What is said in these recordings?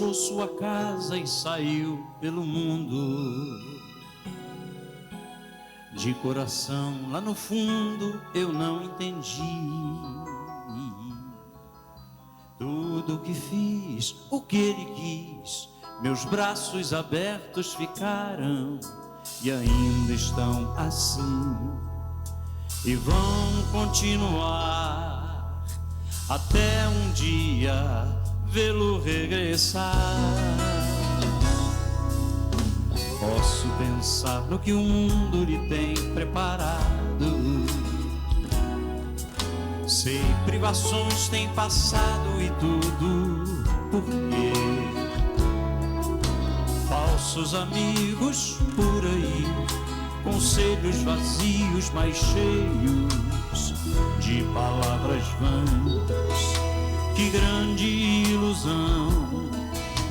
deixou sua casa e saiu pelo mundo. De coração, lá no fundo, eu não entendi tudo o que fiz, o que ele quis. Meus braços abertos ficaram e ainda estão assim, e vão continuar até um dia vê-lo regressar. Posso pensar no que o mundo lhe tem preparado. Sei, privações têm passado e tudo por quê? Falsos amigos por aí, conselhos vazios, mas cheios de palavras vãs. Que grande ilusão,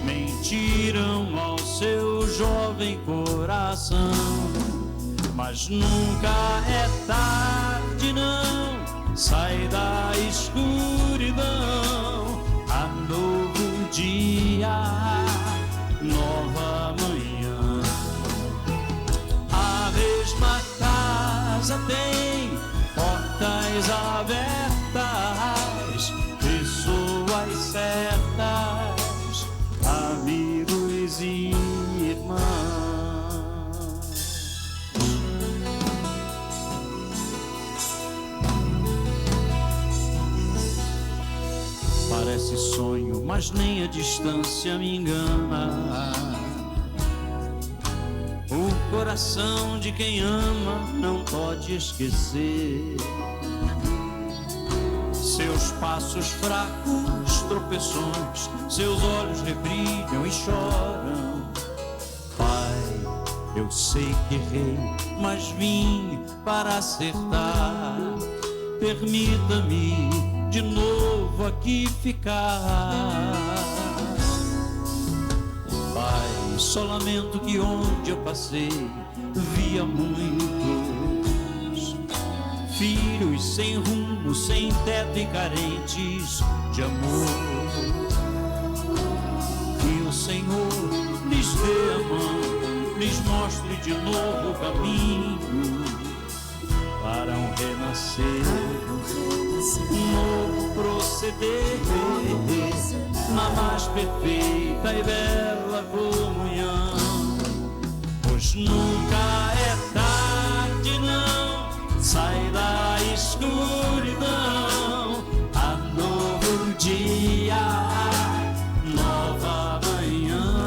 mentiram ao seu jovem coração. Mas nunca é tarde, não. Sai da escuridão. Há novo dia, nova manhã. A mesma casa tem portas abertas, pessoas certas, amigos e irmãos. Parece sonho, mas nem a distância me engana. O coração de quem ama não pode esquecer seus passos fracos, tropeções, seus olhos rebrilham e choram. Pai, eu sei que errei, mas vim para acertar. Permita-me de novo aqui ficar. Pai, só lamento que onde eu passei via muitos filhos sem rumo, sem teto e carentes de amor. Que o Senhor lhes dê a mão, lhes mostre de novo o caminho para um renascer, um novo proceder na mais perfeita e bela comunhão. Pois nunca é tarde, não. Sai da escuridão. Há novo dia, nova manhã.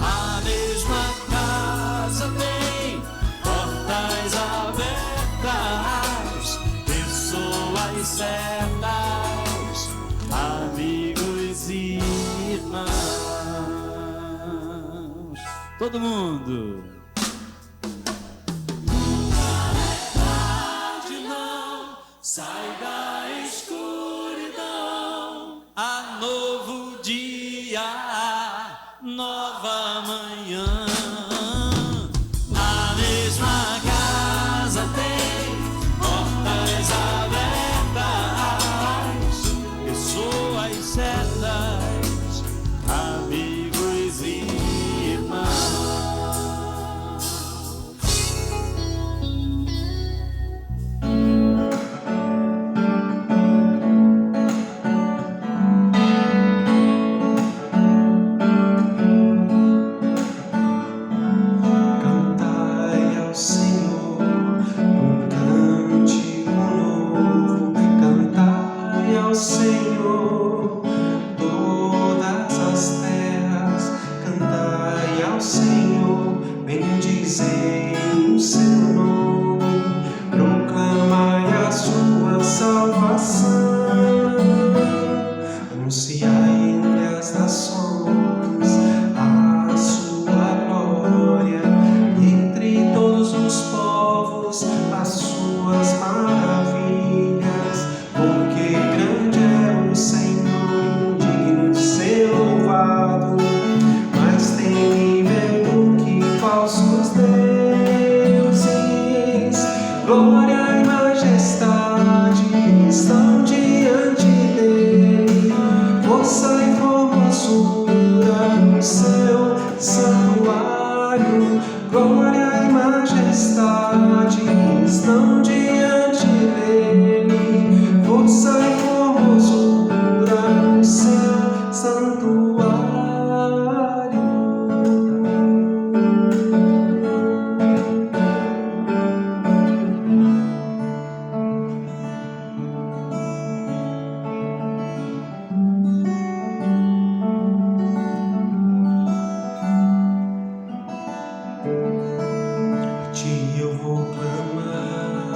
A mesma casa tem portas abertas, pessoas certas, amigos e irmãos. Todo mundo. Sai da escuridão, há novo dia, nova manhã. A mesma casa tem portas abertas, pessoas certas, amigos e irmãos. glória e majestade estão diante dele, força e formosura no seu santuário. A ti eu vou clamar,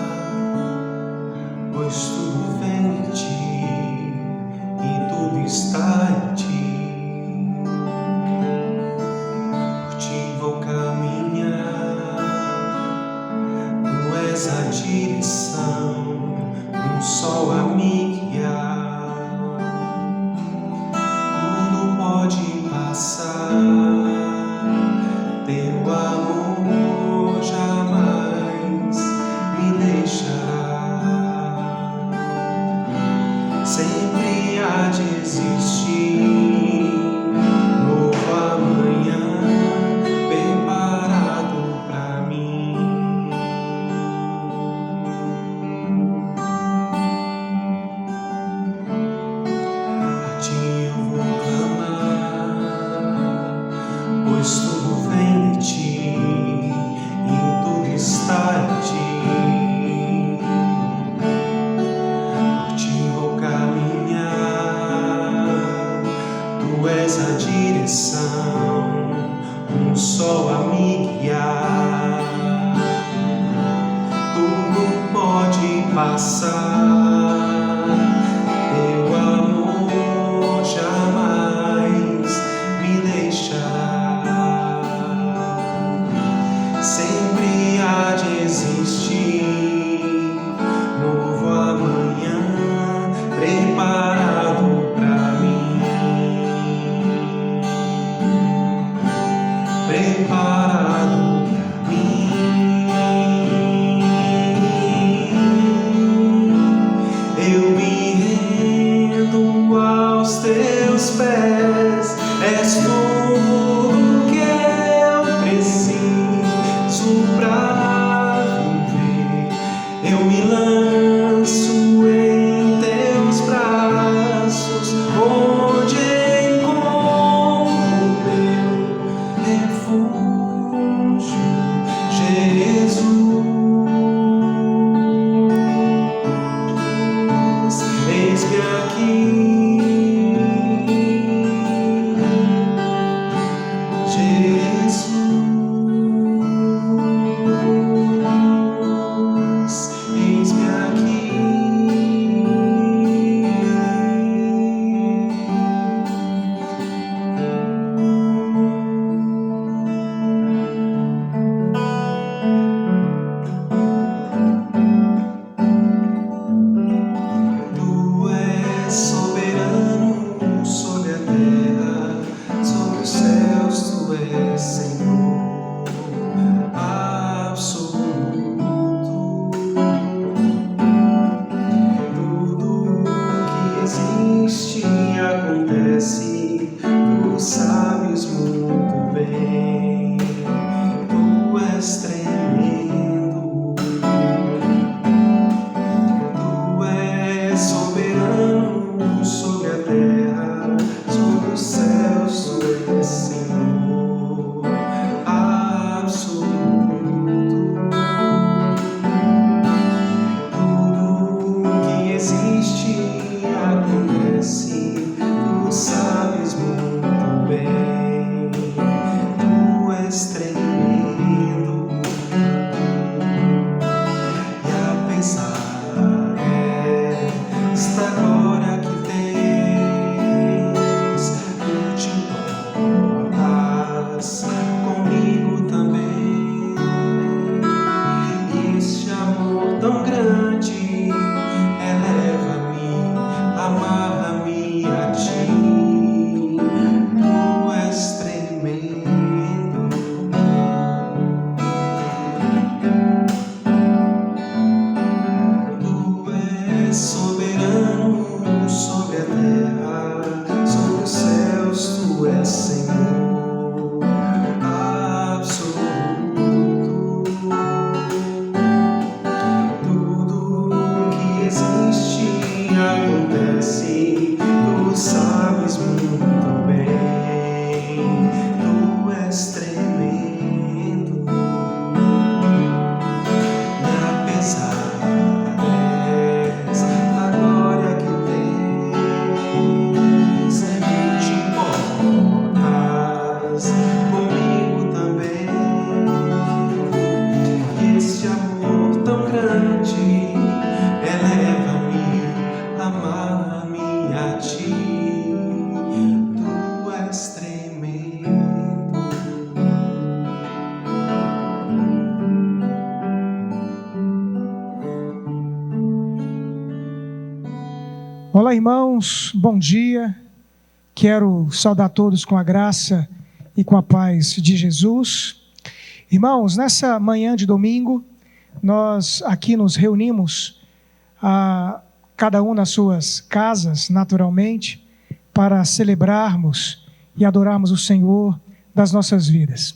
pois tudo vem de ti e tudo está em ti. Por ti vou caminhar, tu és a direção, um sol a me guiar. Tudo pode passar, teu amor jamais me deixará. Sempre há de existir novo amanhã preparado pra mim. A ti eu vou clamar, pois tudo vem de ti e tudo está em ti. Por ti vou caminhar, tu és a direção, um sol a me guiar. Tudo pode passar, teu amor jamais me deixará. Sempre há de existir novo amanhã preparado pra mim, preparado pra mim. Eu me rendo aos teus pés, és tudo que eu preciso pra viver. Eu me lanço em teus braços, onde encontro meu refúgio. irmãos, bom dia. Quero saudar todos com a graça e com a paz de Jesus. Irmãos, nessa manhã de domingo, nós aqui nos reunimos, cada um nas suas casas, naturalmente, para celebrarmos e adorarmos o Senhor das nossas vidas.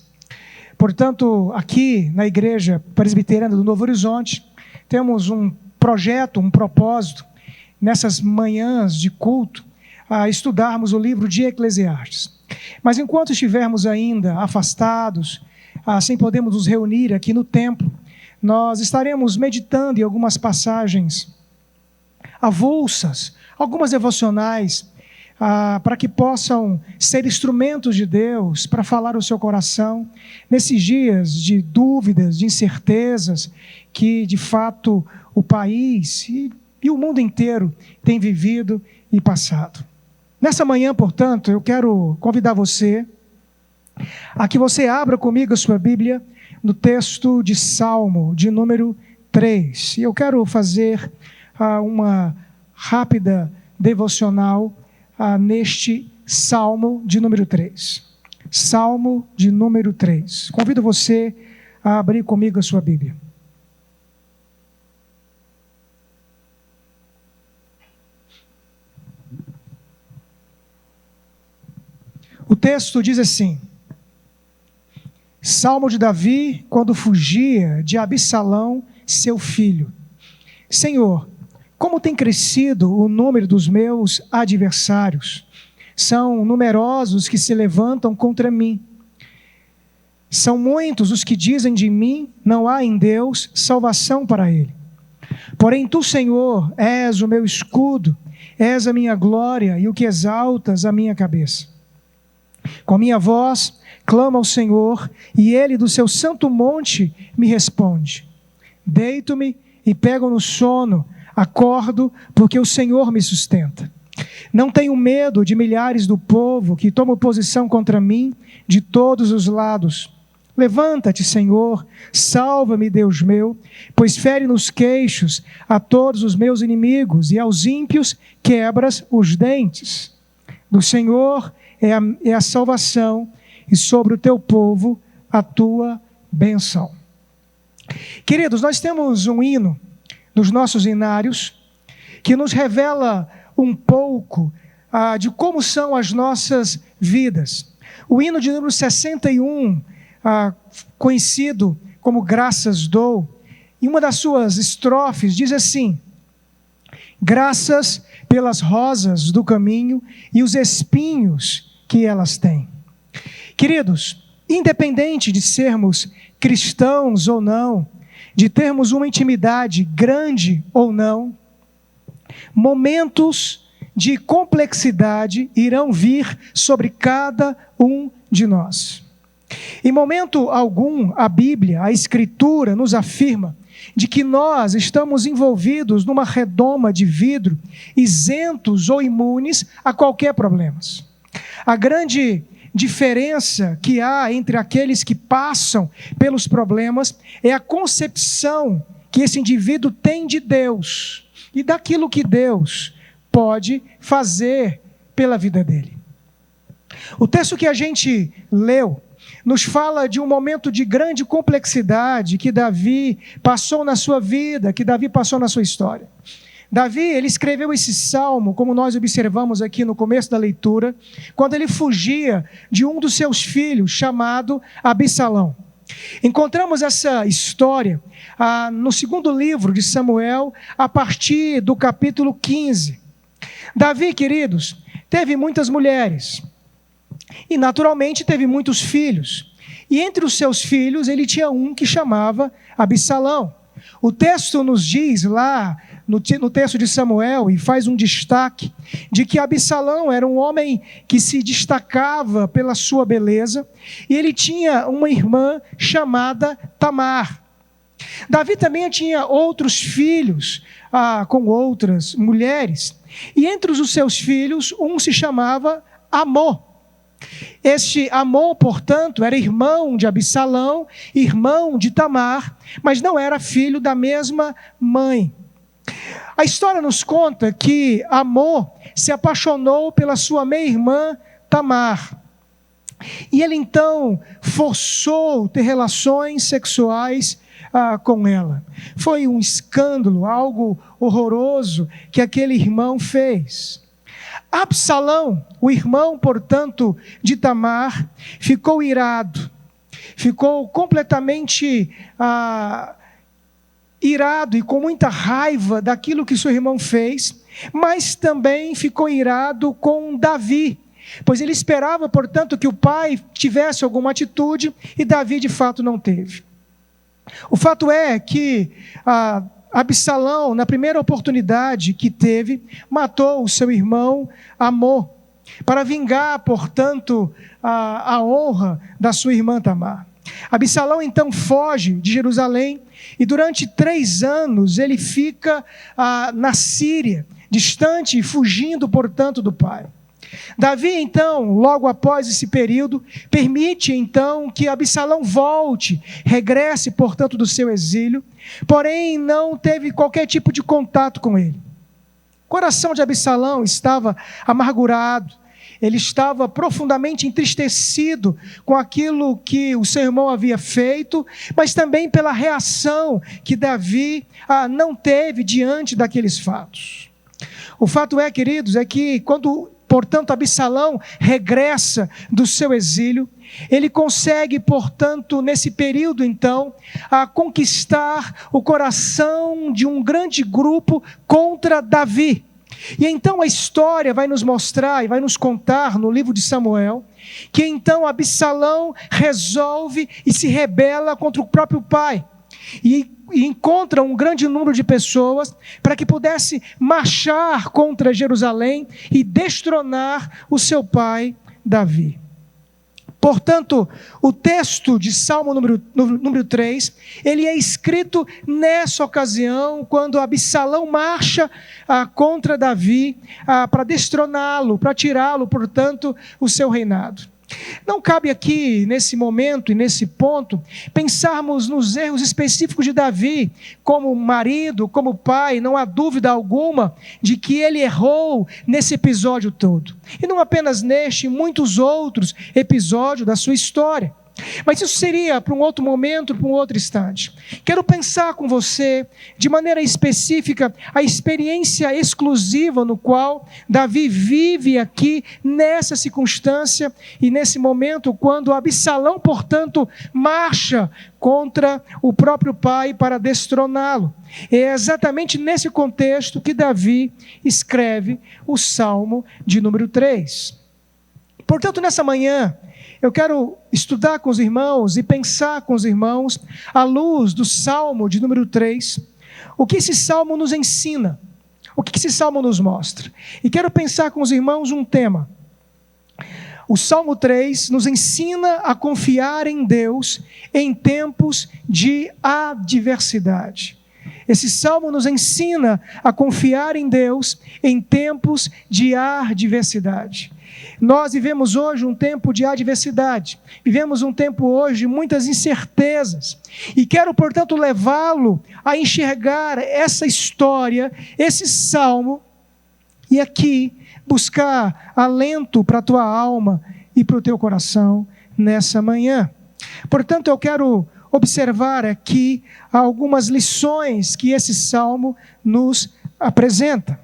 Portanto, aqui na Igreja Presbiteriana do Novo Horizonte, temos um projeto, um propósito, nessas manhãs de culto, a estudarmos o livro de Eclesiastes. Mas enquanto estivermos ainda afastados, sem podermos nos reunir aqui no templo, nós estaremos meditando em algumas passagens avulsas, algumas devocionais, para que possam ser instrumentos de Deus para falar o seu coração nesses dias de dúvidas, de incertezas que de fato o país e o mundo inteiro tem vivido e passado. Nessa manhã, portanto, eu quero convidar você a que você abra comigo a sua Bíblia no texto de Salmo, de número 3. E eu quero fazer uma rápida devocional neste Salmo de número 3. Salmo de número 3. Convido você a abrir comigo a sua Bíblia. O texto diz assim: Salmo de Davi, quando fugia de Absalão, seu filho. Senhor, como tem crescido o número dos meus adversários? São numerosos que se levantam contra mim. São muitos os que dizem de mim, não há em Deus salvação para ele. Porém tu, Senhor, és o meu escudo, és a minha glória e o que exaltas a minha cabeça. Com minha voz, clamo ao Senhor, e Ele do seu santo monte me responde. Deito-me e pego no sono, acordo, porque o Senhor me sustenta. Não tenho medo de milhares do povo que tomam posição contra mim de todos os lados. Levanta-te, Senhor, salva-me, Deus meu, pois fere nos queixos a todos os meus inimigos e aos ímpios quebras os dentes. Do Senhor é a salvação, e sobre o teu povo a tua bênção. Queridos, nós temos um hino nos nossos hinários que nos revela um pouco de como são as nossas vidas. O hino de número 61, conhecido como Graças Dou, em uma das suas estrofes diz assim: graças pelas rosas do caminho e os espinhos que elas têm. Queridos, independente de sermos cristãos ou não, de termos uma intimidade grande ou não, momentos de complexidade irão vir sobre cada um de nós. Em momento algum, a Bíblia, a Escritura, nos afirma de que nós estamos envolvidos numa redoma de vidro, isentos ou imunes a qualquer problema. A grande diferença que há entre aqueles que passam pelos problemas é a concepção que esse indivíduo tem de Deus e daquilo que Deus pode fazer pela vida dele. O texto que a gente leu nos fala de um momento de grande complexidade que Davi passou na sua vida, que Davi passou na sua história. Davi, ele escreveu esse salmo, como nós observamos aqui no começo da leitura, quando ele fugia de um dos seus filhos, chamado Absalão. Encontramos essa história no segundo livro de Samuel, a partir do capítulo 15. Davi, queridos, teve muitas mulheres e naturalmente teve muitos filhos. E entre os seus filhos ele tinha um que chamava Absalão. O texto nos diz lá, no texto de Samuel, e faz um destaque, de que Absalão era um homem que se destacava pela sua beleza, e ele tinha uma irmã chamada Tamar. Davi também tinha outros filhos com outras mulheres, e entre os seus filhos, um se chamava Amon. Este Amon, portanto, era irmão de Absalão, irmão de Tamar, mas não era filho da mesma mãe. A história nos conta que Amor se apaixonou pela sua meia-irmã Tamar. E ele então forçou ter relações sexuais com ela. Foi um escândalo, algo horroroso que aquele irmão fez. Absalão, o irmão, portanto, de Tamar, ficou irado, ficou completamente irado e com muita raiva daquilo que seu irmão fez, mas também ficou irado com Davi, pois ele esperava, portanto, que o pai tivesse alguma atitude e Davi de fato não teve. O fato é que Absalão, na primeira oportunidade que teve, matou o seu irmão Amor, para vingar, portanto, a honra da sua irmã Tamar. Absalão então foge de Jerusalém e durante 3 anos ele fica na Síria, distante e fugindo, portanto, do pai. Davi, então, logo após esse período, permite, então, que Absalão volte, regresse, portanto, do seu exílio, porém não teve qualquer tipo de contato com ele. O coração de Absalão estava amargurado, ele estava profundamente entristecido com aquilo que o seu irmão havia feito, mas também pela reação que Davi não teve diante daqueles fatos. O fato é, queridos, é que quando, portanto, Absalão regressa do seu exílio, ele consegue, portanto, nesse período, então, conquistar o coração de um grande grupo contra Davi. E então a história vai nos mostrar e vai nos contar no livro de Samuel, que então Absalão resolve e se rebela contra o próprio pai. E encontra um grande número de pessoas para que pudesse marchar contra Jerusalém e destronar o seu pai Davi. Portanto, o texto de Salmo número 3, ele é escrito nessa ocasião, quando Absalão marcha contra Davi para destroná-lo, para tirá-lo, portanto, o seu reinado. Não cabe aqui, nesse momento e nesse ponto, pensarmos nos erros específicos de Davi, como marido, como pai. Não há dúvida alguma de que ele errou nesse episódio todo. E não apenas neste, em muitos outros episódios da sua história. Mas isso seria para um outro momento, para um outro instante. Quero pensar com você, de maneira específica, a experiência exclusiva no qual Davi vive aqui, nessa circunstância e nesse momento, quando Absalão, portanto, marcha contra o próprio pai para destroná-lo. É exatamente nesse contexto que Davi escreve o Salmo de número 3. Portanto, nessa manhã, eu quero estudar com os irmãos e pensar com os irmãos, à luz do Salmo de número 3, o que esse Salmo nos ensina, o que esse Salmo nos mostra. E quero pensar com os irmãos um tema. O Salmo 3 nos ensina a confiar em Deus em tempos de adversidade. Esse Salmo nos ensina a confiar em Deus em tempos de adversidade. Nós vivemos hoje um tempo de adversidade, vivemos um tempo hoje de muitas incertezas, e quero, portanto, levá-lo a enxergar essa história, esse salmo, e aqui buscar alento para a tua alma e para o teu coração nessa manhã. Portanto, eu quero observar aqui algumas lições que esse salmo nos apresenta.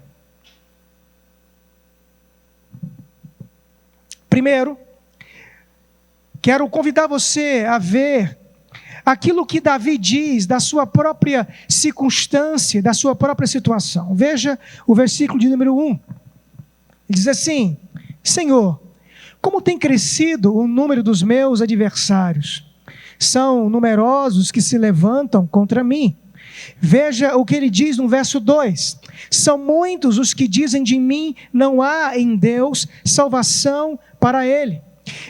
Primeiro, quero convidar você a ver aquilo que Davi diz da sua própria circunstância, da sua própria situação. Veja o versículo de número 1. Ele diz assim: Senhor, como tem crescido o número dos meus adversários? São numerosos que se levantam contra mim. Veja o que ele diz no verso 2. São muitos os que dizem de mim, não há em Deus salvação para ele.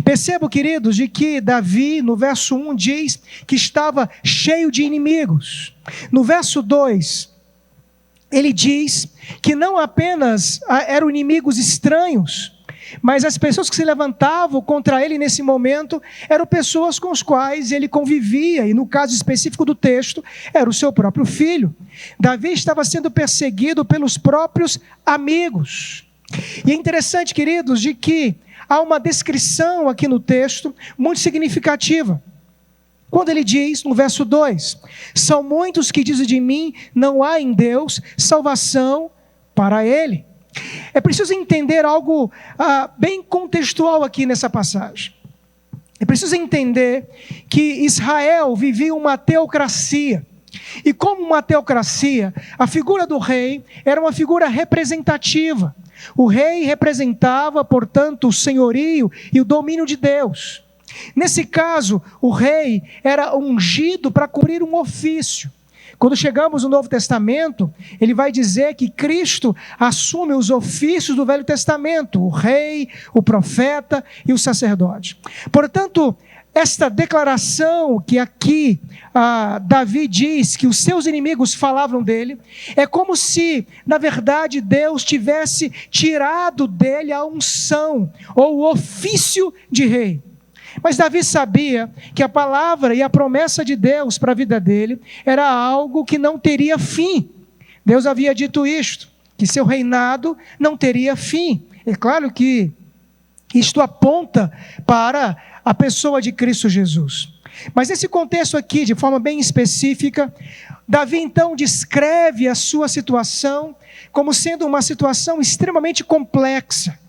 Percebo, queridos, de que Davi, no verso 1, diz que estava cheio de inimigos. No verso 2, ele diz que não apenas eram inimigos estranhos, Mas as pessoas que se levantavam contra ele nesse momento eram pessoas com as quais ele convivia, e no caso específico do texto, era o seu próprio filho. Davi estava sendo perseguido pelos próprios amigos. E é interessante, queridos, de que há uma descrição aqui no texto muito significativa. Quando ele diz, no verso 2, são muitos que dizem de mim, não há em Deus salvação para ele. É preciso entender algo bem contextual aqui nessa passagem. É preciso entender que Israel vivia uma teocracia. E como uma teocracia, a figura do rei era uma figura representativa. O rei representava, portanto, o senhorio e o domínio de Deus. Nesse caso, o rei era ungido para cumprir um ofício. Quando chegamos no Novo Testamento, ele vai dizer que Cristo assume os ofícios do Velho Testamento, o rei, o profeta e o sacerdote. Portanto, esta declaração que aqui Davi diz que os seus inimigos falavam dele, é como se, na verdade, Deus tivesse tirado dele a unção ou o ofício de rei. Mas Davi sabia que a palavra e a promessa de Deus para a vida dele era algo que não teria fim. Deus havia dito isto, que seu reinado não teria fim. É claro que isto aponta para a pessoa de Cristo Jesus. Mas nesse contexto aqui, de forma bem específica, Davi então descreve a sua situação como sendo uma situação extremamente complexa.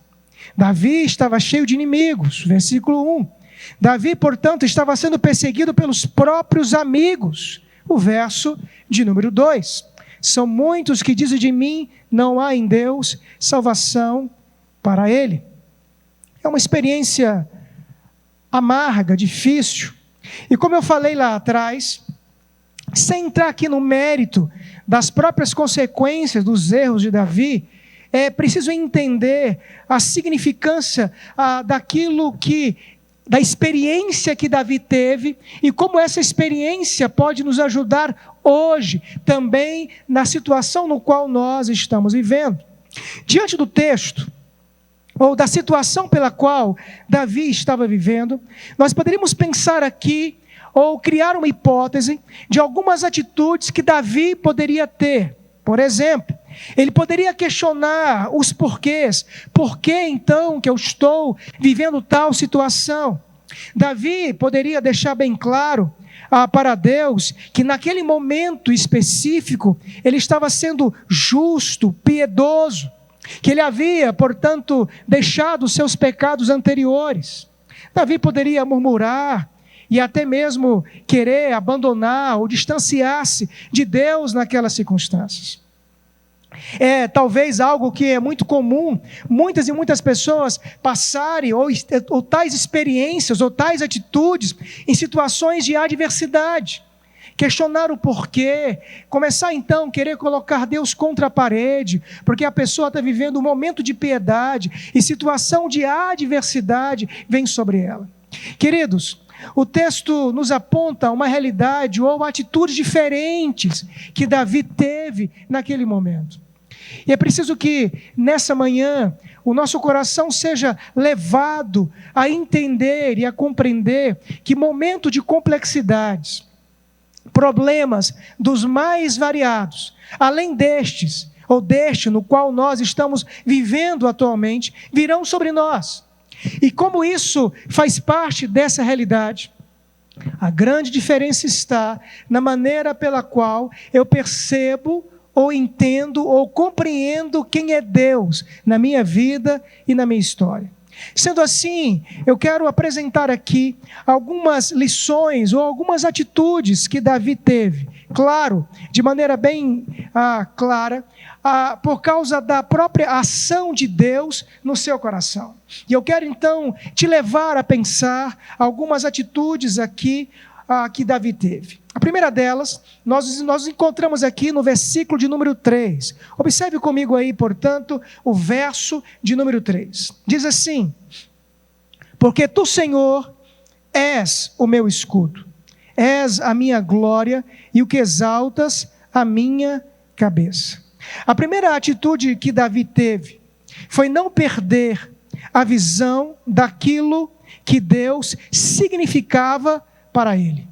Davi estava cheio de inimigos, versículo 1. Davi, portanto, estava sendo perseguido pelos próprios amigos. O verso de número 2. São muitos que dizem de mim, não há em Deus salvação para ele. É uma experiência amarga, difícil. E como eu falei lá atrás, sem entrar aqui no mérito das próprias consequências dos erros de Davi, é preciso entender a significância da experiência que Davi teve e como essa experiência pode nos ajudar hoje, também na situação no qual nós estamos vivendo. Diante do texto, ou da situação pela qual Davi estava vivendo, nós poderíamos pensar aqui, ou criar uma hipótese de algumas atitudes que Davi poderia ter. Por exemplo, ele poderia questionar os porquês. Por que então que eu estou vivendo tal situação? Davi poderia deixar bem claro para Deus que naquele momento específico ele estava sendo justo, piedoso, que ele havia, portanto, deixado os seus pecados anteriores. Davi poderia murmurar e até mesmo querer abandonar ou distanciar-se de Deus naquelas circunstâncias. É talvez algo que é muito comum, muitas e muitas pessoas passarem ou tais experiências ou tais atitudes em situações de adversidade. Questionar o porquê, começar então a querer colocar Deus contra a parede, porque a pessoa está vivendo um momento de piedade e situação de adversidade vem sobre ela. Queridos, o texto nos aponta uma realidade ou atitudes diferentes que Davi teve naquele momento. E é preciso que nessa manhã o nosso coração seja levado a entender e a compreender que momento de complexidades, problemas dos mais variados, além destes, ou deste no qual nós estamos vivendo atualmente, virão sobre nós. E como isso faz parte dessa realidade, a grande diferença está na maneira pela qual eu percebo, ou entendo, ou compreendo quem é Deus na minha vida e na minha história. Sendo assim, eu quero apresentar aqui algumas lições ou algumas atitudes que Davi teve. Claro, de maneira bem clara, por causa da própria ação de Deus no seu coração. E eu quero então te levar a pensar algumas atitudes aqui que Davi teve. A primeira delas, nós encontramos aqui no versículo de número 3. Observe comigo aí, portanto, o verso de número 3. Diz assim: porque tu, Senhor, és o meu escudo, és a minha glória e o que exaltas a minha cabeça. A primeira atitude que Davi teve foi não perder a visão daquilo que Deus significava para ele.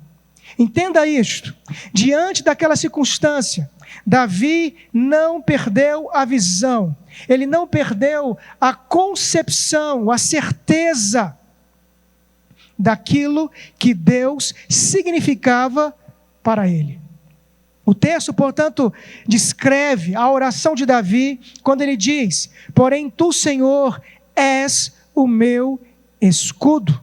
Entenda isto, diante daquela circunstância, Davi não perdeu a visão, ele não perdeu a concepção, a certeza daquilo que Deus significava para ele. O texto, portanto, descreve a oração de Davi quando ele diz: porém tu, Senhor, és o meu escudo.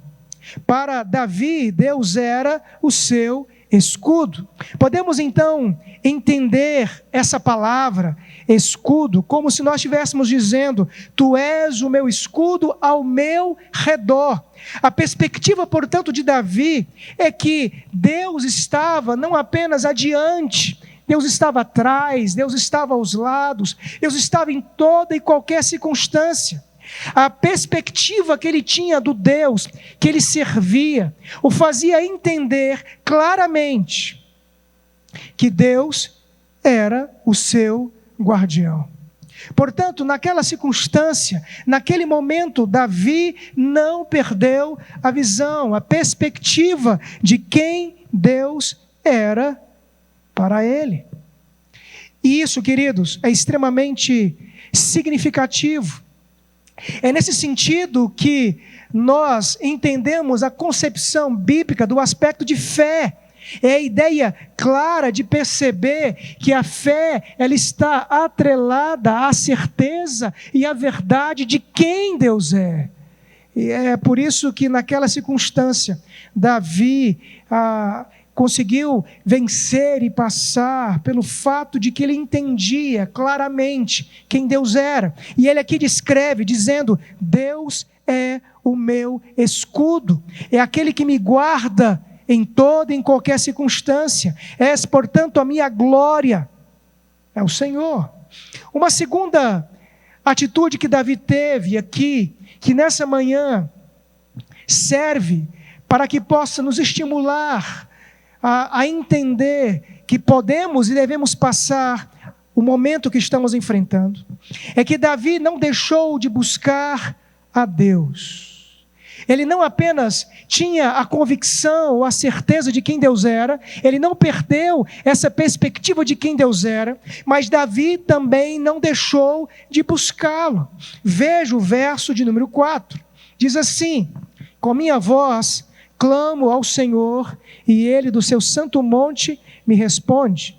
Para Davi, Deus era o seu escudo. Podemos então entender essa palavra, escudo, como se nós estivéssemos dizendo: tu és o meu escudo ao meu redor. A perspectiva, portanto, de Davi é que Deus estava não apenas adiante, Deus estava atrás, Deus estava aos lados, Deus estava em toda e qualquer circunstância. A perspectiva que ele tinha do Deus que ele servia o fazia entender claramente que Deus era o seu guardião. Portanto, naquela circunstância, naquele momento, Davi não perdeu a visão, a perspectiva de quem Deus era para ele. E isso, queridos, é extremamente significativo. É nesse sentido que nós entendemos a concepção bíblica do aspecto de fé. É a ideia clara de perceber que a fé, ela está atrelada à certeza e à verdade de quem Deus é. E é por isso que naquela circunstância, Davi conseguiu vencer e passar pelo fato de que ele entendia claramente quem Deus era. E ele aqui descreve dizendo: Deus é o meu escudo, é aquele que me guarda em toda e em qualquer circunstância. És, portanto, a minha glória, é o Senhor. Uma segunda atitude que Davi teve aqui, que nessa manhã serve para que possa nos estimular a entender que podemos e devemos passar o momento que estamos enfrentando, é que Davi não deixou de buscar a Deus. Ele não apenas tinha a convicção ou a certeza de quem Deus era, ele não perdeu essa perspectiva de quem Deus era, mas Davi também não deixou de buscá-lo. Veja o verso de número 4, diz assim: com minha voz clamo ao Senhor, e Ele do seu santo monte me responde.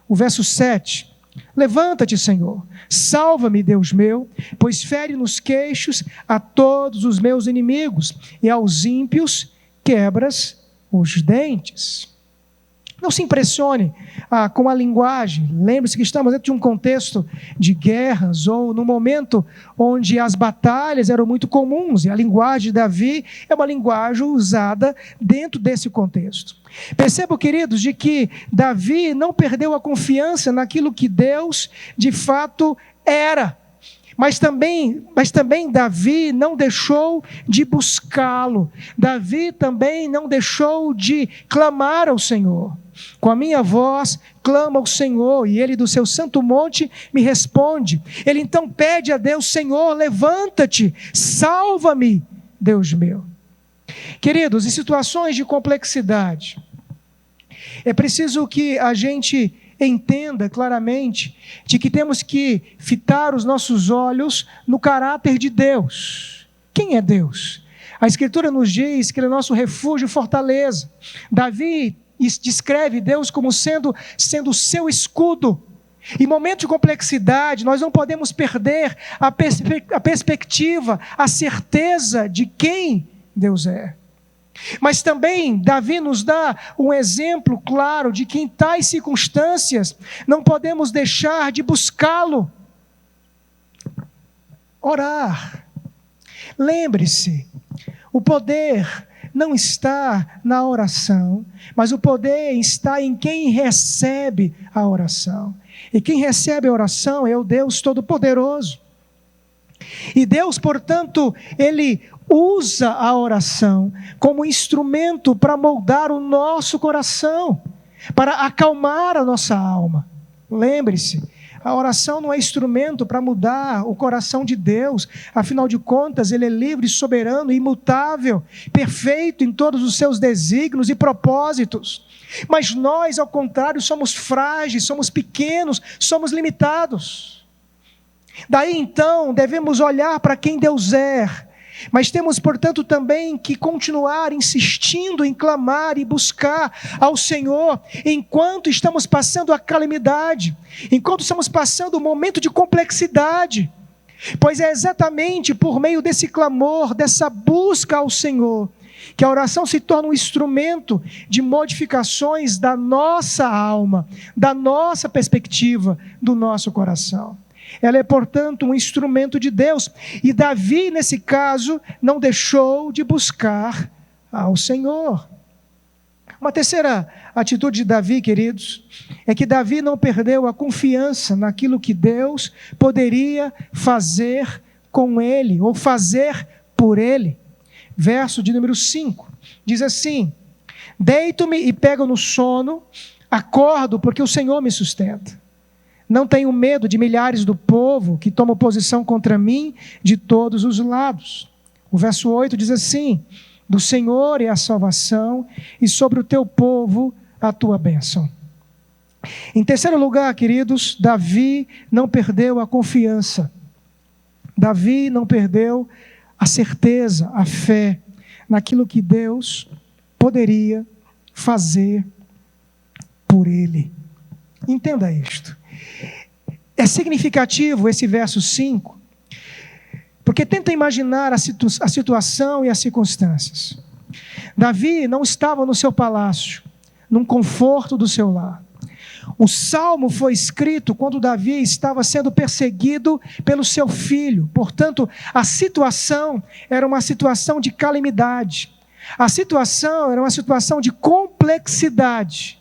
O verso 7, levanta-te, Senhor, salva-me, Deus meu, pois fere nos queixos a todos os meus inimigos, e aos ímpios quebras os dentes. Não se impressione com a linguagem. Lembre-se que estamos dentro de um contexto de guerras, ou num momento onde as batalhas eram muito comuns, e a linguagem de Davi é uma linguagem usada dentro desse contexto. Percebam, queridos, de que Davi não perdeu a confiança naquilo que Deus de fato era. Mas também Davi não deixou de buscá-lo. Davi também não deixou de clamar ao Senhor. Com a minha voz clama ao Senhor, e Ele do seu santo monte me responde. Ele então pede a Deus: Senhor, levanta-te, salva-me, Deus meu. Queridos, em situações de complexidade, é preciso que a gente entenda claramente de que temos que fitar os nossos olhos no caráter de Deus. Quem é Deus? A Escritura nos diz que Ele é nosso refúgio e fortaleza. Davi descreve Deus como sendo o seu escudo. Em momentos de complexidade, nós não podemos perder a perspectiva, a certeza de quem Deus é. Mas também Davi nos dá um exemplo claro de que em tais circunstâncias não podemos deixar de buscá-lo. Orar. Lembre-se, o poder não está na oração, mas o poder está em quem recebe a oração. E quem recebe a oração é o Deus Todo-Poderoso. E Deus, portanto, Ele usa a oração como instrumento para moldar o nosso coração, para acalmar a nossa alma. Lembre-se, A oração não é instrumento para mudar o coração de Deus. Afinal de contas, Ele é livre, soberano, imutável, perfeito em todos os seus desígnios e propósitos. Mas nós, ao contrário, somos frágeis, somos pequenos, somos limitados. Daí então, devemos olhar para quem Deus é. Mas temos, portanto, também que continuar insistindo em clamar e buscar ao Senhor enquanto estamos passando a calamidade, enquanto estamos passando um momento de complexidade. Pois é exatamente por meio desse clamor, dessa busca ao Senhor, que a oração se torna um instrumento de modificações da nossa alma, da nossa perspectiva, do nosso coração. Ela é, portanto, um instrumento de Deus. E Davi, nesse caso, não deixou de buscar ao Senhor. Uma terceira atitude de Davi, queridos, é que Davi não perdeu a confiança naquilo que Deus poderia fazer com ele, ou fazer por ele. Verso de número 5, diz assim: deito-me e pego no sono, acordo porque o Senhor me sustenta. Não tenho medo de milhares do povo que tomam posição contra mim de todos os lados. O verso 8 diz assim: do Senhor é a salvação e sobre o teu povo a tua bênção. Em terceiro lugar, queridos, Davi não perdeu a confiança. Davi não perdeu a certeza, a fé naquilo que Deus poderia fazer por ele. Entenda isto. É significativo esse verso 5, porque tenta imaginar a situação e as circunstâncias. Davi não estava no seu palácio, num conforto do seu lar. O salmo foi escrito quando Davi estava sendo perseguido pelo seu filho. Portanto, a situação era uma situação de calamidade. A situação era uma situação de complexidade.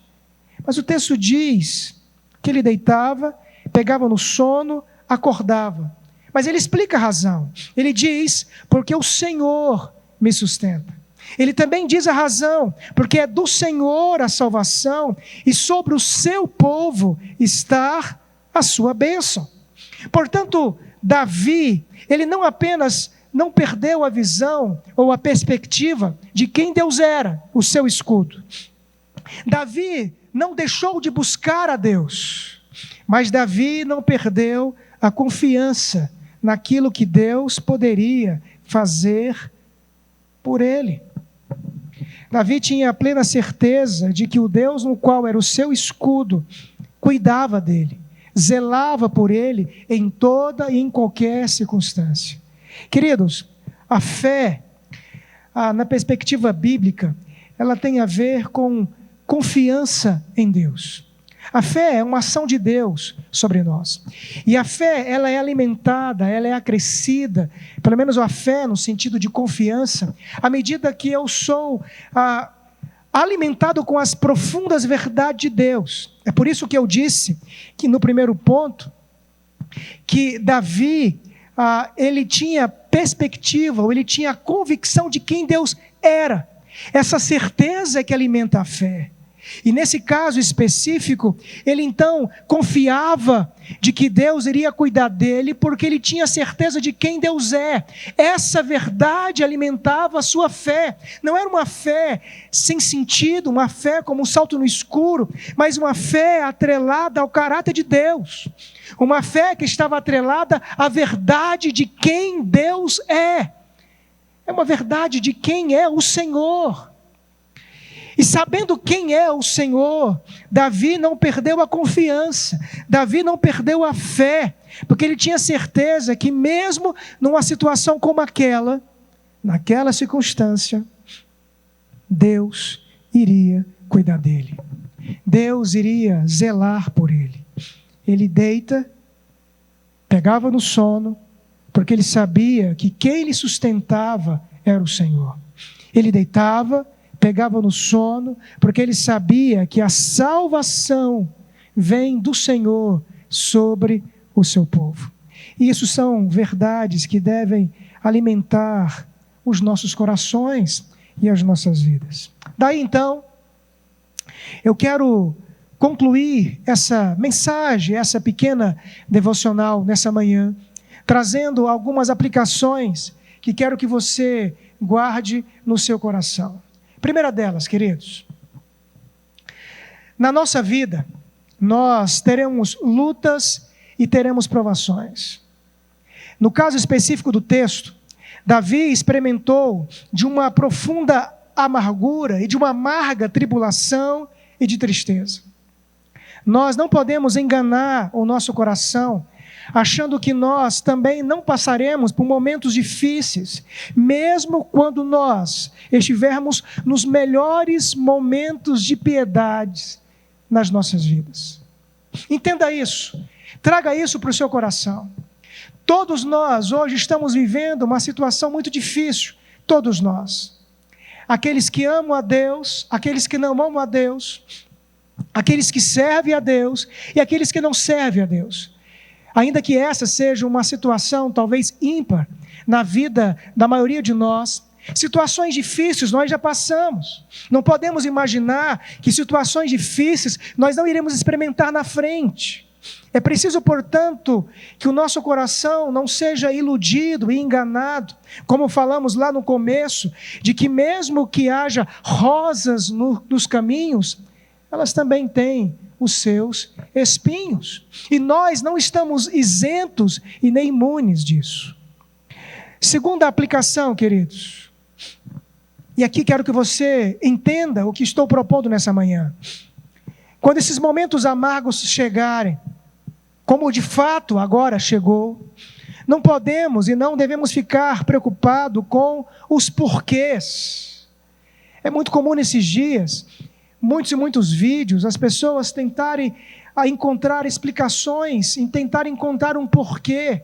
Mas o texto diz que ele deitava, pegava no sono, acordava. Mas ele explica a razão. Ele diz: porque o Senhor me sustenta. Ele também diz a razão: porque é do Senhor a salvação e sobre o seu povo está a sua bênção. Portanto, Davi, ele não apenas não perdeu a visão ou a perspectiva de quem Deus era, o seu escudo. Davi não deixou de buscar a Deus, mas Davi não perdeu a confiança naquilo que Deus poderia fazer por ele. Davi tinha a plena certeza de que o Deus no qual era o seu escudo cuidava dele, zelava por ele em toda e em qualquer circunstância. Queridos, a fé, na perspectiva bíblica, ela tem a ver com confiança em Deus. A fé é uma ação de Deus sobre nós. E a fé, ela é alimentada, ela é acrescida, pelo menos a fé no sentido de confiança, à medida que eu sou alimentado com as profundas verdades de Deus. É por isso que eu disse que no primeiro ponto, que Davi, ele tinha perspectiva, ou ele tinha a convicção de quem Deus era. Essa certeza é que alimenta a fé. E nesse caso específico, ele então confiava de que Deus iria cuidar dele, porque ele tinha certeza de quem Deus é. Essa verdade alimentava a sua fé. Não era uma fé sem sentido, uma fé como um salto no escuro, mas uma fé atrelada ao caráter de Deus. Uma fé que estava atrelada à verdade de quem Deus é. É uma verdade de quem é o Senhor. E sabendo quem é o Senhor, Davi não perdeu a confiança, Davi não perdeu a fé, porque ele tinha certeza que mesmo numa situação como aquela, naquela circunstância, Deus iria cuidar dele. Deus iria zelar por ele. Ele deita, pegava no sono, porque ele sabia que quem lhe sustentava era o Senhor. Ele deitava, pegava no sono, porque ele sabia que a salvação vem do Senhor sobre o seu povo. E isso são verdades que devem alimentar os nossos corações e as nossas vidas. Daí então, eu quero concluir essa mensagem, essa pequena devocional nessa manhã, trazendo algumas aplicações que quero que você guarde no seu coração. Primeira delas, queridos, na nossa vida, nós teremos lutas e teremos provações. No caso específico do texto, Davi experimentou de uma profunda amargura e de uma amarga tribulação e de tristeza. Nós não podemos enganar o nosso coração, achando que nós também não passaremos por momentos difíceis, mesmo quando nós estivermos nos melhores momentos de piedade nas nossas vidas. Entenda isso, traga isso para o seu coração. Todos nós hoje estamos vivendo uma situação muito difícil, todos nós. Aqueles que amam a Deus, aqueles que não amam a Deus, aqueles que servem a Deus e aqueles que não servem a Deus. Ainda que essa seja uma situação talvez ímpar na vida da maioria de nós, situações difíceis nós já passamos. Não podemos imaginar que situações difíceis nós não iremos experimentar na frente. É preciso, portanto, que o nosso coração não seja iludido e enganado, como falamos lá no começo, de que mesmo que haja rosas nos caminhos, elas também têm os seus espinhos. E nós não estamos isentos e nem imunes disso. Segunda aplicação, queridos, e aqui quero que você entenda o que estou propondo nessa manhã. Quando esses momentos amargos chegarem, como de fato agora chegou, não podemos e não devemos ficar preocupados com os porquês. É muito comum nesses dias, muitos vídeos, as pessoas tentarem encontrar explicações, tentarem encontrar um porquê.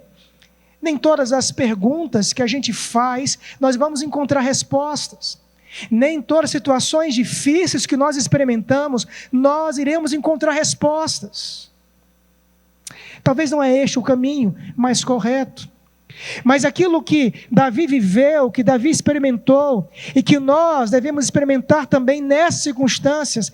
Nem todas as perguntas que a gente faz, nós vamos encontrar respostas. Nem todas as situações difíceis que nós experimentamos, nós iremos encontrar respostas. Talvez não é este o caminho mais correto. Mas aquilo que Davi viveu, que Davi experimentou, e que nós devemos experimentar também nessas circunstâncias,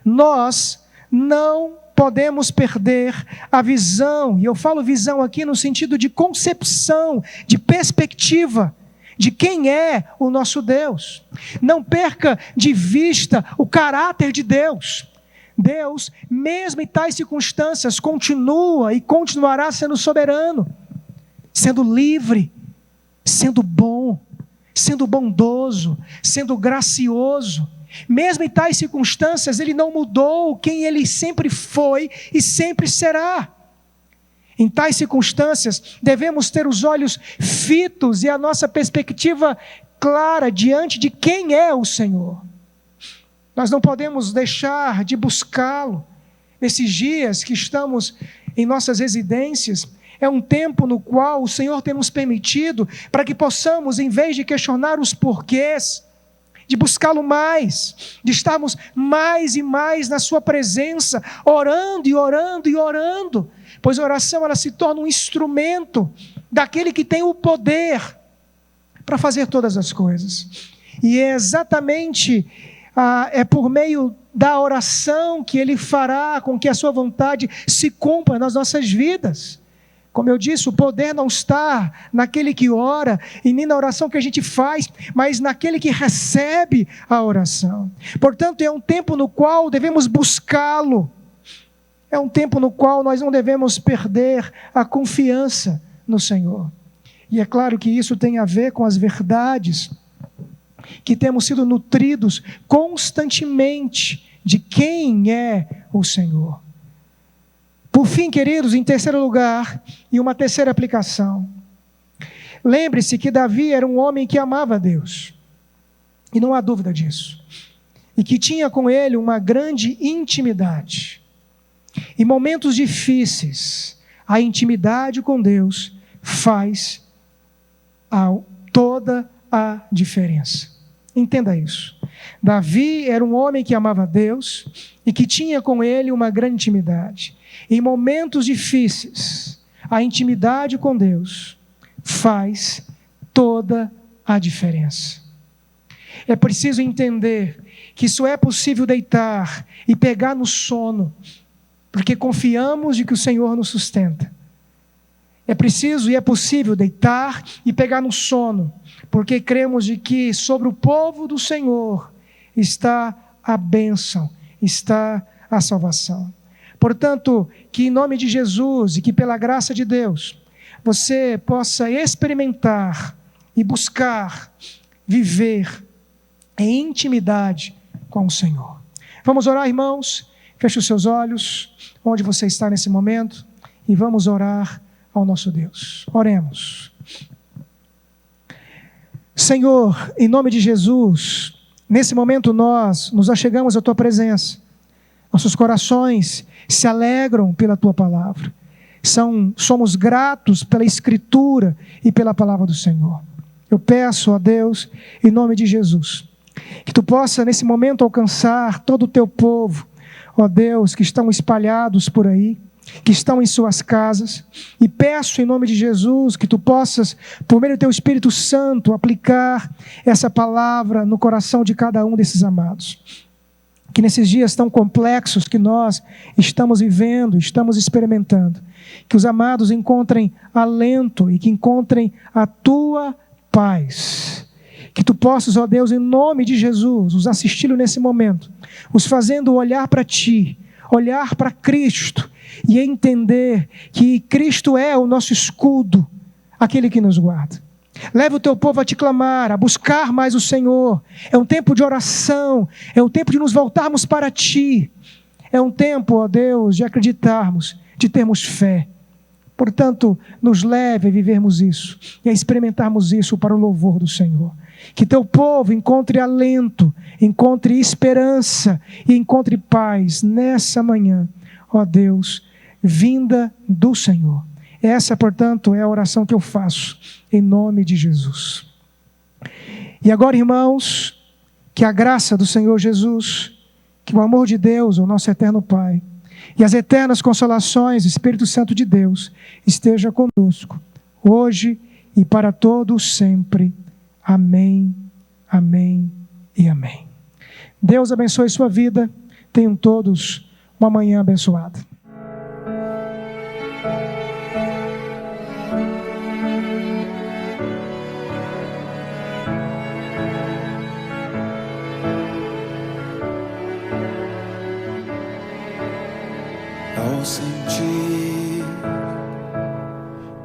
nós não podemos perder a visão, e eu falo visão aqui no sentido de concepção, de perspectiva, de quem é o nosso Deus. Não perca de vista o caráter de Deus. Deus, mesmo em tais circunstâncias, continua e continuará sendo soberano, sendo livre, sendo bom, sendo bondoso, sendo gracioso. Mesmo em tais circunstâncias, Ele não mudou quem Ele sempre foi e sempre será. Em tais circunstâncias, devemos ter os olhos fitos e a nossa perspectiva clara diante de quem é o Senhor. Nós não podemos deixar de buscá-lo. Nesses dias que estamos em nossas residências, é um tempo no qual o Senhor tem nos permitido para que possamos, em vez de questionar os porquês, de buscá-lo mais, de estarmos mais e mais na sua presença, orando e orando e orando, pois a oração ela se torna um instrumento daquele que tem o poder para fazer todas as coisas. E é exatamente por meio da oração que Ele fará com que a sua vontade se cumpra nas nossas vidas. Como eu disse, o poder não está naquele que ora e nem na oração que a gente faz, mas naquele que recebe a oração. Portanto, é um tempo no qual devemos buscá-lo. É um tempo no qual nós não devemos perder a confiança no Senhor. E é claro que isso tem a ver com as verdades que temos sido nutridos constantemente de quem é o Senhor. Por fim, queridos, em terceiro lugar, e uma terceira aplicação, lembre-se que Davi era um homem que amava a Deus, e não há dúvida disso, e que tinha com Ele uma grande intimidade. Em momentos difíceis, a intimidade com Deus faz toda a diferença. Entenda isso. Davi era um homem que amava a Deus e que tinha com Ele uma grande intimidade. Em momentos difíceis, a intimidade com Deus faz toda a diferença. É preciso entender que só é possível deitar e pegar no sono, porque confiamos de que o Senhor nos sustenta. É preciso e é possível deitar e pegar no sono, porque cremos de que sobre o povo do Senhor está a bênção, está a salvação. Portanto, que em nome de Jesus e que pela graça de Deus, você possa experimentar e buscar viver em intimidade com o Senhor. Vamos orar, irmãos? Feche os seus olhos, onde você está nesse momento, e vamos orar ao nosso Deus. Oremos. Senhor, em nome de Jesus, nesse momento nós nos achegamos à Tua presença. Nossos corações se alegram pela Tua palavra. Somos gratos pela Escritura e pela palavra do Senhor. Eu peço a Deus, em nome de Jesus, que Tu possa nesse momento alcançar todo o Teu povo, ó Deus, que estão espalhados por aí, que estão em suas casas, e peço em nome de Jesus que Tu possas, por meio do Teu Espírito Santo, aplicar essa palavra no coração de cada um desses amados. Que nesses dias tão complexos que nós estamos vivendo, estamos experimentando, que os amados encontrem alento e que encontrem a Tua paz. Que Tu possas, ó Deus, em nome de Jesus, os assistir nesse momento, os fazendo olhar para Ti, olhar para Cristo e entender que Cristo é o nosso escudo, aquele que nos guarda. Leva o Teu povo a Te clamar, a buscar mais o Senhor. É um tempo de oração, é um tempo de nos voltarmos para Ti. É um tempo, ó Deus, de acreditarmos, de termos fé. Portanto, nos leve a vivermos isso e a experimentarmos isso para o louvor do Senhor. Que Teu povo encontre alento, encontre esperança e encontre paz nessa manhã, ó Deus, vinda do Senhor. Essa, portanto, é a oração que eu faço, em nome de Jesus. E agora, irmãos, que a graça do Senhor Jesus, que o amor de Deus, o nosso eterno Pai, e as eternas consolações do Espírito Santo de Deus, esteja conosco, hoje e para todos sempre. Amém, amém e amém. Deus abençoe sua vida. Tenham todos uma manhã abençoada. Ao sentir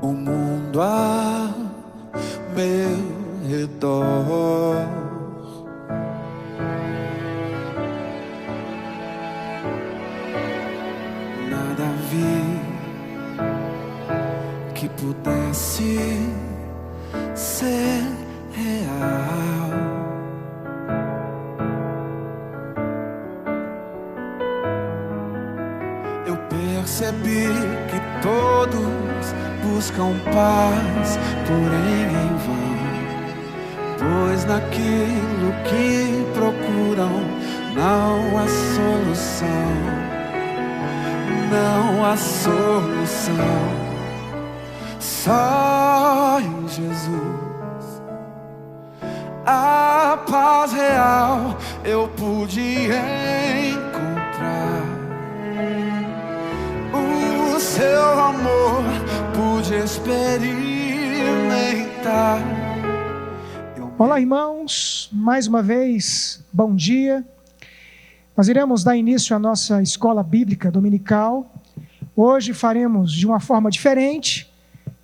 o mundo a meu redor, nada vi que pudesse ser real. Eu percebi que todos buscam paz, porém em vão, pois naquilo que procuram não há solução, não há solução. Só em Jesus a paz real eu pude encontrar. O Seu amor pude experimentar. Olá, irmãos, mais uma vez, bom dia. Nós iremos dar início à nossa escola bíblica dominical. Hoje faremos de uma forma diferente,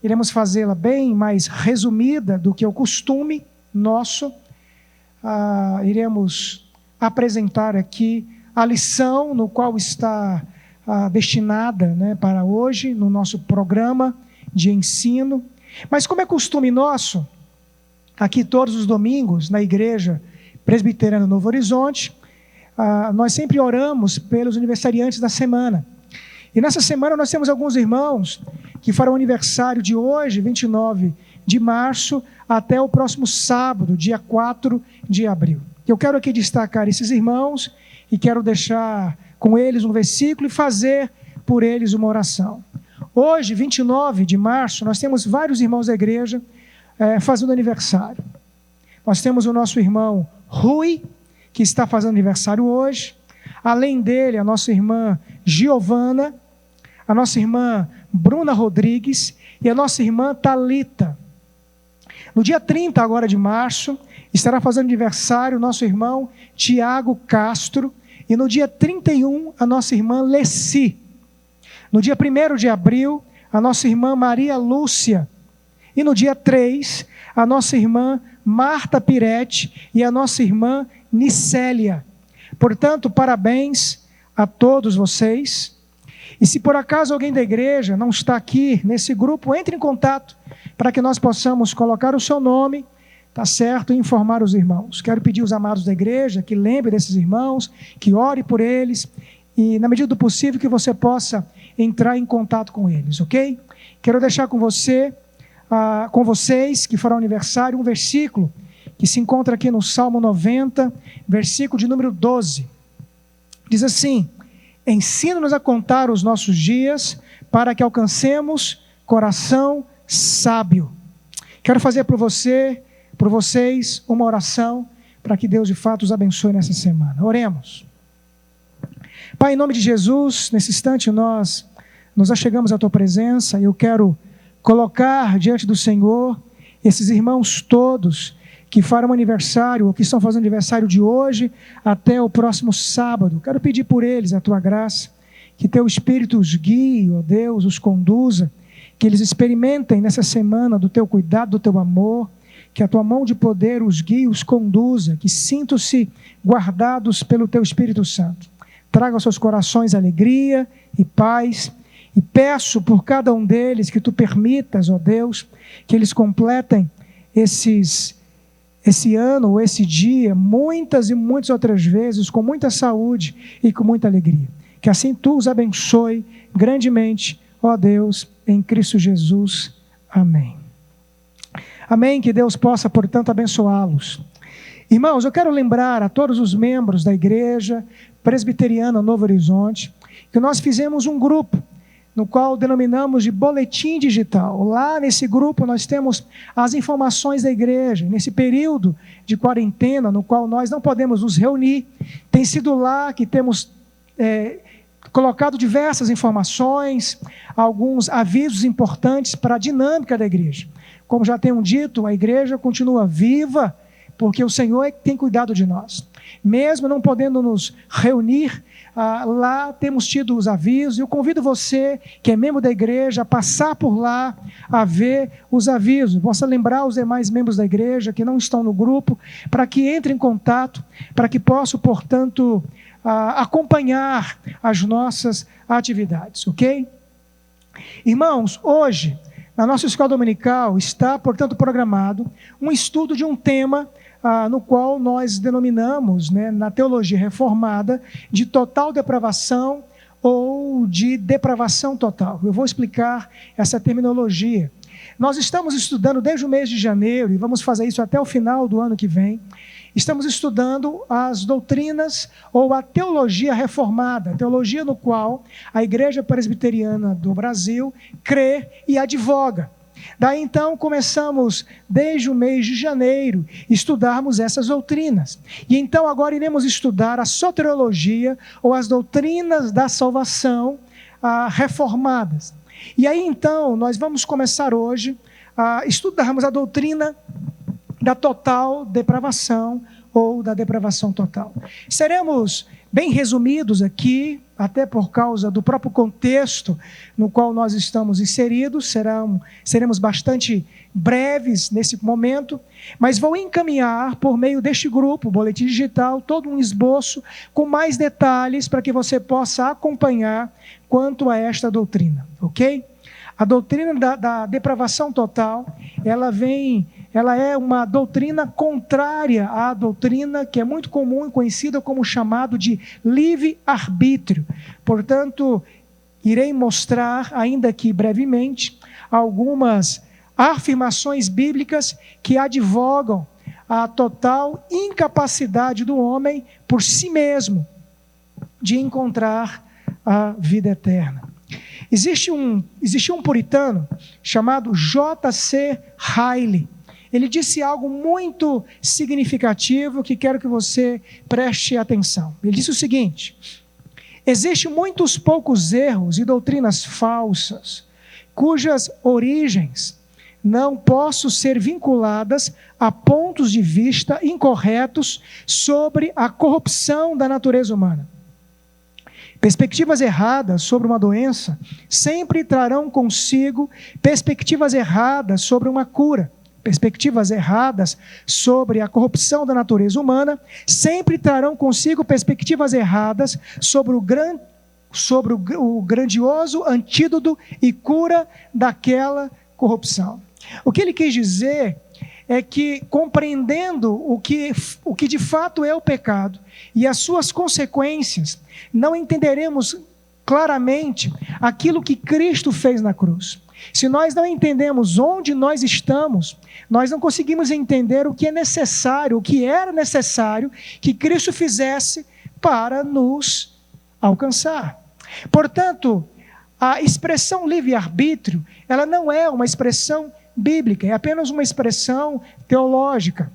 iremos fazê-la bem mais resumida do que o costume nosso. Iremos apresentar aqui a lição no qual está destinada, para hoje, no nosso programa de ensino. Mas como é costume nosso, aqui todos os domingos, na Igreja Presbiteriana Novo Horizonte, nós sempre oramos pelos aniversariantes da semana. E nessa semana nós temos alguns irmãos que farão aniversário de hoje, 29 de março, até o próximo sábado, dia 4 de abril. Eu quero aqui destacar esses irmãos e quero deixar com eles um versículo e fazer por eles uma oração. Hoje, 29 de março, nós temos vários irmãos da igreja fazendo aniversário. Nós temos o nosso irmão Rui, que está fazendo aniversário hoje. Além dele, a nossa irmã Giovana, a nossa irmã Bruna Rodrigues e a nossa irmã Thalita. No dia 30 agora de março, estará fazendo aniversário o nosso irmão Tiago Castro. E no dia 31, a nossa irmã Leci. No dia 1º de abril, a nossa irmã Maria Lúcia. E no dia 3, a nossa irmã Marta Piretti e a nossa irmã Nicélia. Portanto, parabéns a todos vocês. E se por acaso alguém da igreja não está aqui nesse grupo, entre em contato para que nós possamos colocar o seu nome, tá certo, e informar os irmãos. Quero pedir aos amados da igreja que lembrem desses irmãos, que ore por eles e, na medida do possível, que você possa entrar em contato com eles, ok? Quero deixar com vocês que farão aniversário, um versículo que se encontra aqui no Salmo 90, versículo de número 12. Diz assim: ensina-nos a contar os nossos dias para que alcancemos coração sábio. Quero fazer por vocês uma oração para que Deus de fato os abençoe nessa semana. Oremos. Pai, em nome de Jesus, nesse instante nós nos achegamos à Tua presença e eu quero colocar diante do Senhor esses irmãos todos que farão aniversário, ou que estão fazendo aniversário de hoje até o próximo sábado. Quero pedir por eles a Tua graça, que Teu Espírito os guie, ó Deus, os conduza, que eles experimentem nessa semana do Teu cuidado, do Teu amor, que a Tua mão de poder os guie, os conduza, que sintam-se guardados pelo Teu Espírito Santo. Traga aos seus corações alegria e paz, e peço por cada um deles que Tu permitas, ó Deus, que eles completem esse ano ou esse dia, muitas e muitas outras vezes, com muita saúde e com muita alegria. Que assim Tu os abençoe grandemente, ó Deus, em Cristo Jesus. Amém. Amém, que Deus possa, portanto, abençoá-los. Irmãos, eu quero lembrar a todos os membros da Igreja Presbiteriana Novo Horizonte, que nós fizemos um grupo, no qual denominamos de boletim digital. Lá nesse grupo nós temos as informações da igreja. Nesse período de quarentena, no qual nós não podemos nos reunir, tem sido lá que temos colocado diversas informações, alguns avisos importantes para a dinâmica da igreja. Como já tenho dito, a igreja continua viva, porque o Senhor é que tem cuidado de nós. Mesmo não podendo nos reunir, lá temos tido os avisos, e eu convido você, que é membro da igreja, a passar por lá, a ver os avisos. Possa lembrar os demais membros da igreja que não estão no grupo, para que entrem em contato, para que possam, portanto, acompanhar as nossas atividades, ok? Irmãos, hoje, na nossa escola dominical, está, portanto, programado um estudo de um tema no qual nós denominamos, na teologia reformada, de total depravação ou de depravação total. Eu vou explicar essa terminologia. Nós estamos estudando desde o mês de janeiro, e vamos fazer isso até o final do ano que vem, estamos estudando as doutrinas ou a teologia reformada, a teologia no qual a Igreja Presbiteriana do Brasil crê e advoga. Daí então começamos, desde o mês de janeiro, estudarmos essas doutrinas. E então agora iremos estudar a soteriologia ou as doutrinas da salvação reformadas. E aí então nós vamos começar hoje a estudarmos a doutrina da total depravação ou da depravação total. Seremos bem resumidos aqui, até por causa do próprio contexto no qual nós estamos inseridos, seremos bastante breves nesse momento, mas vou encaminhar por meio deste grupo, Boletim Digital, todo um esboço com mais detalhes para que você possa acompanhar quanto a esta doutrina, ok? A doutrina da depravação total, ela é uma doutrina contrária à doutrina que é muito comum e conhecida como chamado de livre-arbítrio. Portanto, irei mostrar, ainda que brevemente, algumas afirmações bíblicas que advogam a total incapacidade do homem por si mesmo de encontrar a vida eterna. Existia um puritano chamado J.C. Ryle. ele disse algo muito significativo que quero que você preste atenção. Ele disse o seguinte: existem muitos poucos erros e doutrinas falsas, cujas origens não possam ser vinculadas a pontos de vista incorretos sobre a corrupção da natureza humana. Perspectivas erradas sobre uma doença sempre trarão consigo perspectivas erradas sobre uma cura. Perspectivas erradas sobre a corrupção da natureza humana sempre trarão consigo perspectivas erradas sobre o grandioso antídoto e cura daquela corrupção. O que ele quis dizer é que, compreendendo o que de fato é o pecado e as suas consequências, não entenderemos claramente aquilo que Cristo fez na cruz. Se nós não entendemos onde nós estamos, nós não conseguimos entender o que é necessário, o que era necessário que Cristo fizesse para nos alcançar. Portanto, a expressão livre-arbítrio, ela não é uma expressão bíblica, é apenas uma expressão teológica.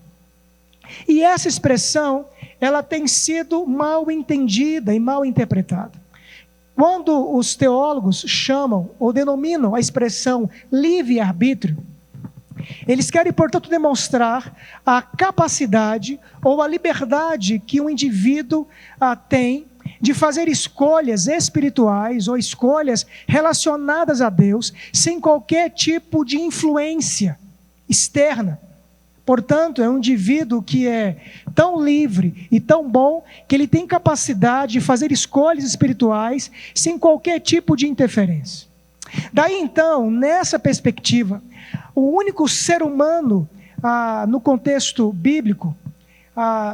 E essa expressão, ela tem sido mal entendida e mal interpretada. Quando os teólogos chamam ou denominam a expressão livre-arbítrio, eles querem, portanto, demonstrar a capacidade ou a liberdade que um indivíduo tem de fazer escolhas espirituais ou escolhas relacionadas a Deus sem qualquer tipo de influência externa. Portanto, é um indivíduo que é tão livre e tão bom que ele tem capacidade de fazer escolhas espirituais sem qualquer tipo de interferência. Daí então, nessa perspectiva, o único ser humano, no contexto bíblico,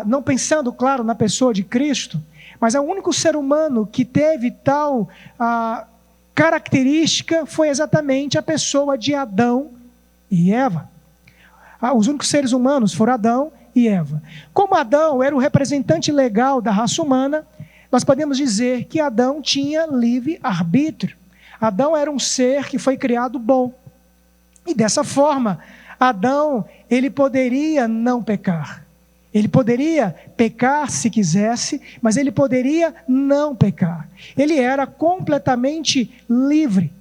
não pensando, claro, na pessoa de Cristo, mas o único ser humano que teve tal característica foi exatamente a pessoa de Adão e Eva. Os únicos seres humanos foram Adão e Eva. Como Adão era o representante legal da raça humana, nós podemos dizer que Adão tinha livre-arbítrio. Adão era um ser que foi criado bom. E dessa forma, Adão, ele poderia não pecar. Ele poderia pecar se quisesse, mas ele poderia não pecar. Ele era completamente livre.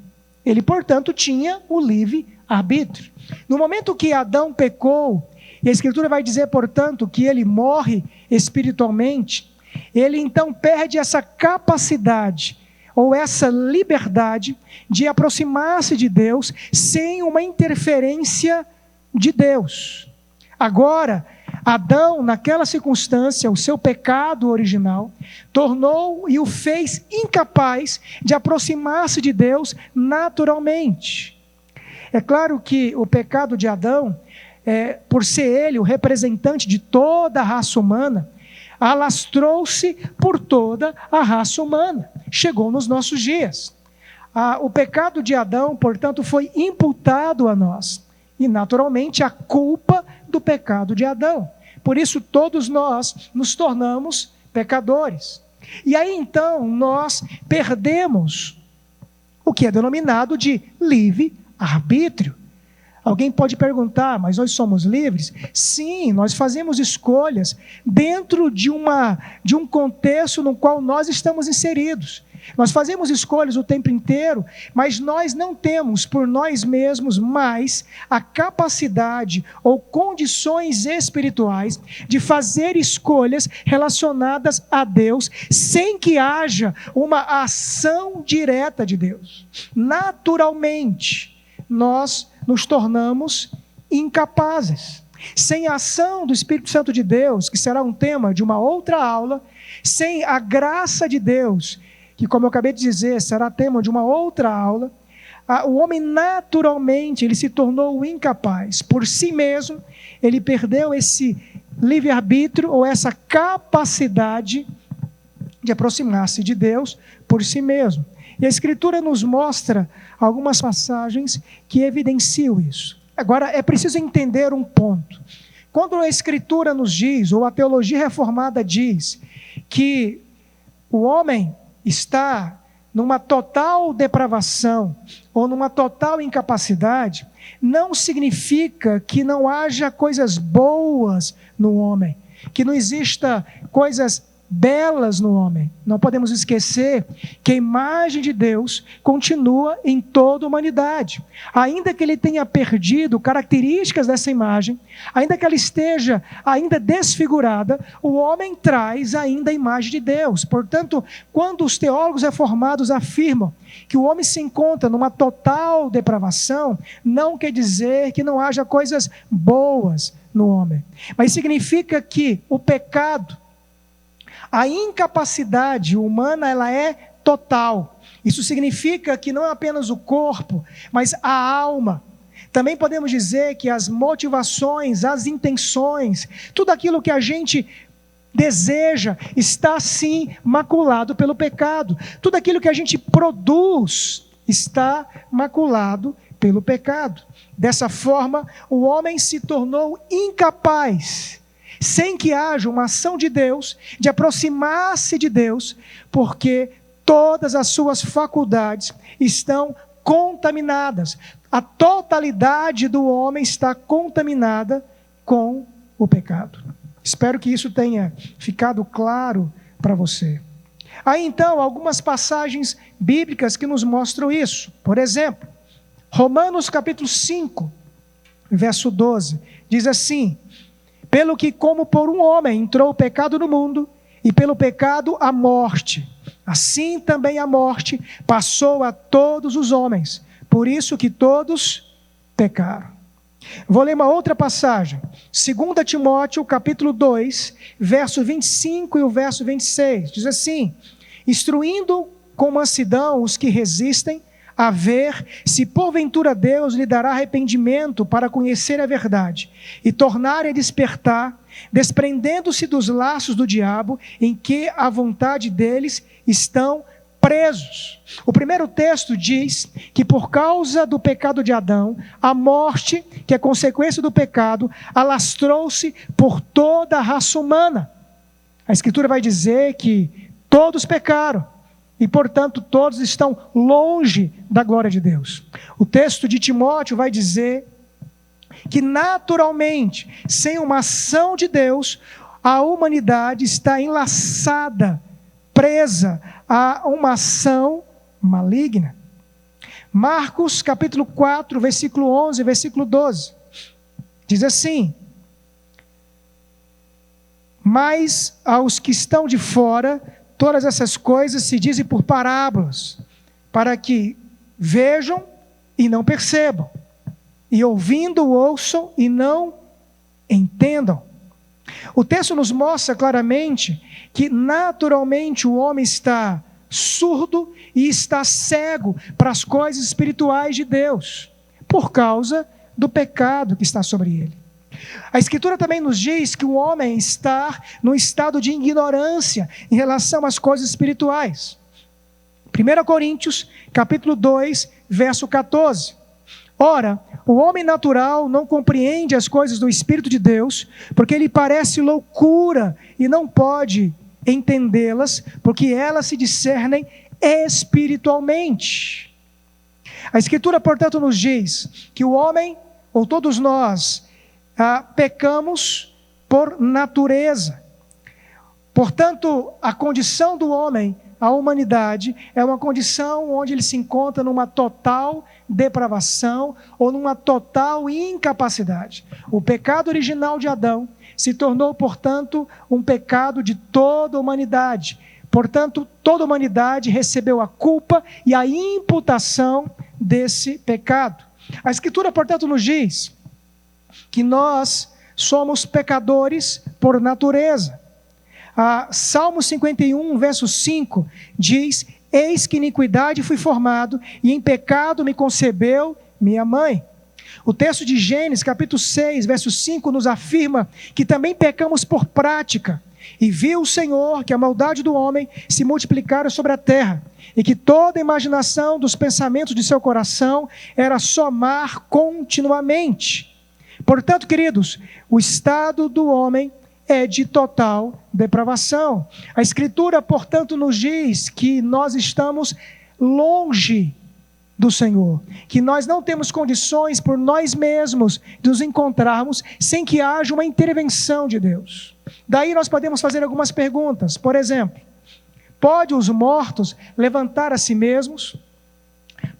Ele, portanto, tinha o livre-arbítrio. No momento que Adão pecou, e a Escritura vai dizer, portanto, que ele morre espiritualmente, ele então perde essa capacidade, ou essa liberdade, de aproximar-se de Deus sem uma interferência de Deus. Agora, Adão, naquela circunstância, o seu pecado original, tornou e o fez incapaz de aproximar-se de Deus naturalmente. É claro que o pecado de Adão, por ser ele o representante de toda a raça humana, alastrou-se por toda a raça humana, chegou nos nossos dias. O pecado de Adão, portanto, foi imputado a nós, e naturalmente a culpa do pecado de Adão. Por isso todos nós nos tornamos pecadores. E aí então nós perdemos o que é denominado de livre-arbítrio. Alguém pode perguntar, mas nós somos livres? Sim, nós fazemos escolhas dentro de um contexto no qual nós estamos inseridos. Nós fazemos escolhas o tempo inteiro, mas nós não temos por nós mesmos mais a capacidade ou condições espirituais de fazer escolhas relacionadas a Deus sem que haja uma ação direta de Deus. Naturalmente, nós nos tornamos incapazes. Sem a ação do Espírito Santo de Deus, que será um tema de uma outra aula, sem a graça de Deus, que, como eu acabei de dizer, será tema de uma outra aula, o homem naturalmente ele se tornou incapaz. Por si mesmo, ele perdeu esse livre-arbítrio ou essa capacidade de aproximar-se de Deus por si mesmo. E a Escritura nos mostra algumas passagens que evidenciam isso. Agora, é preciso entender um ponto. Quando a Escritura nos diz, ou a teologia reformada diz, que o homem está numa total depravação ou numa total incapacidade, não significa que não haja coisas boas no homem, que não exista coisas belas no homem. Não podemos esquecer que a imagem de Deus continua em toda a humanidade. Ainda que ele tenha perdido características dessa imagem, ainda que ela esteja ainda desfigurada, o homem traz ainda a imagem de Deus. Portanto, quando os teólogos reformados afirmam que o homem se encontra numa total depravação, não quer dizer que não haja coisas boas no homem, mas significa que o pecado, a incapacidade humana, ela é total. Isso significa que não é apenas o corpo, mas a alma. Também podemos dizer que as motivações, as intenções, tudo aquilo que a gente deseja, está sim maculado pelo pecado. Tudo aquilo que a gente produz está maculado pelo pecado. Dessa forma, o homem se tornou incapaz, sem que haja uma ação de Deus, de aproximar-se de Deus, porque todas as suas faculdades estão contaminadas. A totalidade do homem está contaminada com o pecado. Espero que isso tenha ficado claro para você. Há então algumas passagens bíblicas que nos mostram isso. Por exemplo, Romanos capítulo 5, verso 12, diz assim: pelo que como por um homem entrou o pecado no mundo, e pelo pecado a morte, assim também a morte passou a todos os homens, por isso que todos pecaram. Vou ler uma outra passagem, 2 Timóteo capítulo 2, verso 25 e o verso 26, diz assim: instruindo com mansidão os que resistem, a ver se porventura Deus lhe dará arrependimento para conhecer a verdade e tornar a despertar, desprendendo-se dos laços do diabo em que a vontade deles estão presos. O primeiro texto diz que por causa do pecado de Adão, a morte, que é consequência do pecado, alastrou-se por toda a raça humana. A Escritura vai dizer que todos pecaram e, portanto, todos estão longe da glória de Deus. O texto de Timóteo vai dizer que, naturalmente, sem uma ação de Deus, a humanidade está enlaçada, presa a uma ação maligna. Marcos, capítulo 4, versículo 11, versículo 12, diz assim: mas aos que estão de fora, todas essas coisas se dizem por parábolas, para que vejam e não percebam, e ouvindo ouçam e não entendam. O texto nos mostra claramente que naturalmente o homem está surdo e está cego para as coisas espirituais de Deus, por causa do pecado que está sobre ele. A Escritura também nos diz que o homem está num estado de ignorância em relação às coisas espirituais. 1 Coríntios, capítulo 2, verso 14. Ora, o homem natural não compreende as coisas do Espírito de Deus, porque lhe parece loucura e não pode entendê-las, porque elas se discernem espiritualmente. A Escritura, portanto, nos diz que o homem, ou todos nós, pecamos por natureza. Portanto, a condição do homem, a humanidade, é uma condição onde ele se encontra numa total depravação ou numa total incapacidade. O pecado original de Adão se tornou, portanto, um pecado de toda a humanidade. Portanto, toda a humanidade recebeu a culpa e a imputação desse pecado. A Escritura, portanto, nos diz que nós somos pecadores por natureza. Salmo 51, verso 5, diz: eis que iniquidade fui formado, e em pecado me concebeu minha mãe. O texto de Gênesis, capítulo 6, verso 5, nos afirma que também pecamos por prática. E viu o Senhor que a maldade do homem se multiplicara sobre a terra, e que toda a imaginação dos pensamentos de seu coração era somar continuamente. Portanto, queridos, o estado do homem é de total depravação. A Escritura, portanto, nos diz que nós estamos longe do Senhor, que nós não temos condições por nós mesmos de nos encontrarmos sem que haja uma intervenção de Deus. Daí nós podemos fazer algumas perguntas. Por exemplo, pode os mortos levantar a si mesmos?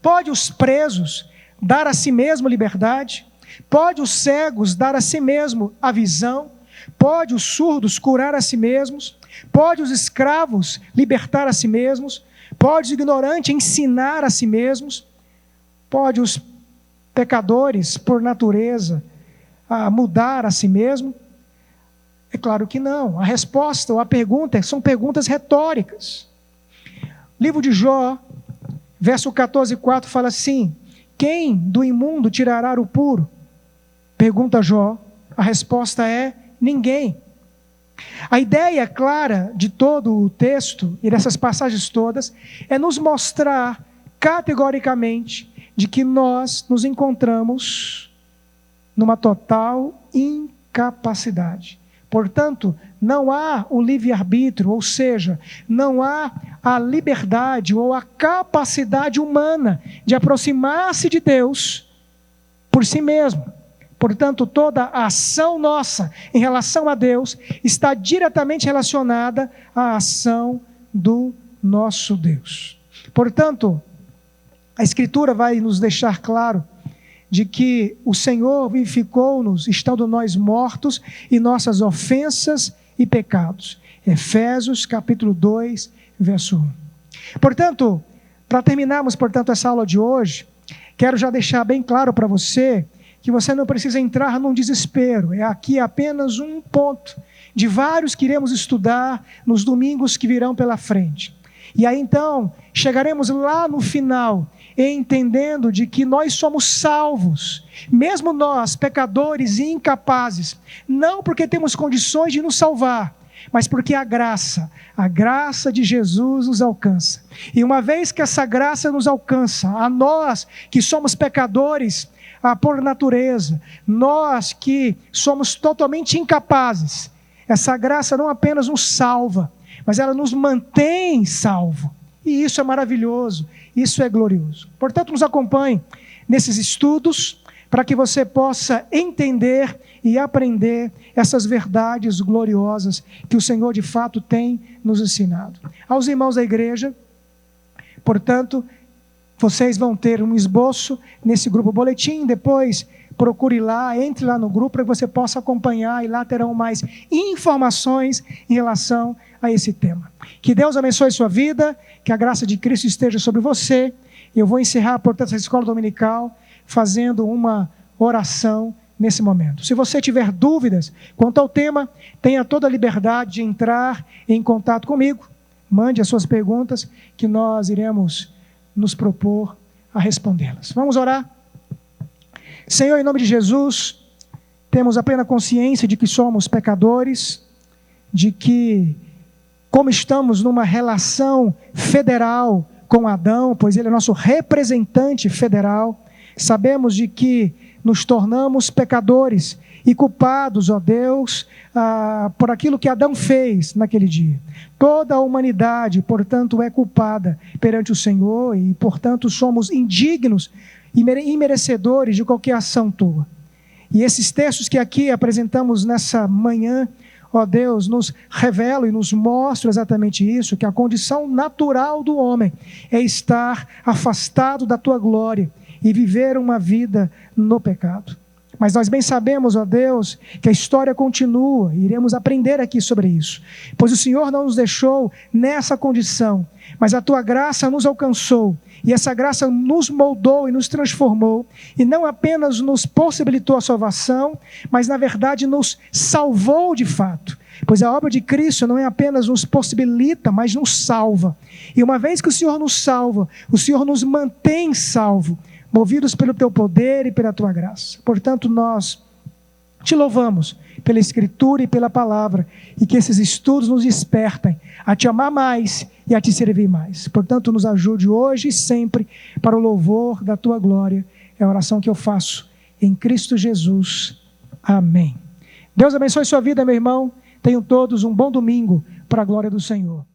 Pode os presos dar a si mesmo liberdade? Pode os cegos dar a si mesmo a visão? Pode os surdos curar a si mesmos? Pode os escravos libertar a si mesmos? Pode o ignorante ensinar a si mesmos? Pode os pecadores, por natureza, mudar a si mesmo? É claro que não. A resposta ou a pergunta são perguntas retóricas. Livro de Jó, verso 14:4 fala assim: quem do imundo tirará o puro? Pergunta Jó. A resposta é: ninguém. A ideia clara de todo o texto e dessas passagens todas é nos mostrar categoricamente de que nós nos encontramos numa total incapacidade. Portanto, não há o livre-arbítrio, ou seja, não há a liberdade ou a capacidade humana de aproximar-se de Deus por si mesmo. Portanto, toda a ação nossa em relação a Deus está diretamente relacionada à ação do nosso Deus. Portanto, a Escritura vai nos deixar claro de que o Senhor vivificou-nos, estando nós mortos em nossas ofensas e pecados. Efésios capítulo 2, verso 1. Portanto, para terminarmos, essa aula de hoje, quero já deixar bem claro para você que você não precisa entrar num desespero. É aqui apenas um ponto de vários que iremos estudar nos domingos que virão pela frente. E aí então, chegaremos lá no final, entendendo de que nós somos salvos, mesmo nós, pecadores e incapazes, não porque temos condições de nos salvar, mas porque a graça de Jesus nos alcança. E uma vez que essa graça nos alcança, a nós que somos pecadores, por natureza, nós que somos totalmente incapazes, essa graça não apenas nos salva, mas ela nos mantém salvo. E isso é maravilhoso, isso é glorioso. Portanto, nos acompanhe nesses estudos, para que você possa entender e aprender essas verdades gloriosas que o Senhor de fato tem nos ensinado. Aos irmãos da igreja, portanto, vocês vão ter um esboço nesse grupo boletim, depois procure lá, entre lá no grupo para que você possa acompanhar e lá terão mais informações em relação a esse tema. Que Deus abençoe sua vida, que a graça de Cristo esteja sobre você. Eu vou encerrar, portanto, essa escola dominical fazendo uma oração nesse momento. Se você tiver dúvidas quanto ao tema, tenha toda a liberdade de entrar em contato comigo. Mande as suas perguntas que nós iremos nos propor a respondê-las. Vamos orar? Senhor, em nome de Jesus, temos a plena consciência de que somos pecadores, de que, como estamos numa relação federal com Adão, pois ele é nosso representante federal, sabemos de que nos tornamos pecadores e culpados, ó Deus, por aquilo que Adão fez naquele dia. Toda a humanidade, portanto, é culpada perante o Senhor e, portanto, somos indignos e imerecedores de qualquer ação tua. E esses textos que aqui apresentamos nessa manhã, ó Deus, nos revelam e nos mostram exatamente isso, que a condição natural do homem é estar afastado da tua glória e viver uma vida no pecado. Mas nós bem sabemos, ó Deus, que a história continua, e iremos aprender aqui sobre isso. Pois o Senhor não nos deixou nessa condição, mas a tua graça nos alcançou, e essa graça nos moldou e nos transformou, e não apenas nos possibilitou a salvação, mas na verdade nos salvou de fato. Pois a obra de Cristo não é apenas nos possibilita, mas nos salva. E uma vez que o Senhor nos salva, o Senhor nos mantém salvo, movidos pelo teu poder e pela tua graça. Portanto, nós te louvamos pela Escritura e pela Palavra, e que esses estudos nos despertem a te amar mais e a te servir mais. Portanto, nos ajude hoje e sempre para o louvor da tua glória. É a oração que eu faço em Cristo Jesus. Amém. Deus abençoe sua vida, meu irmão. Tenham todos um bom domingo para a glória do Senhor.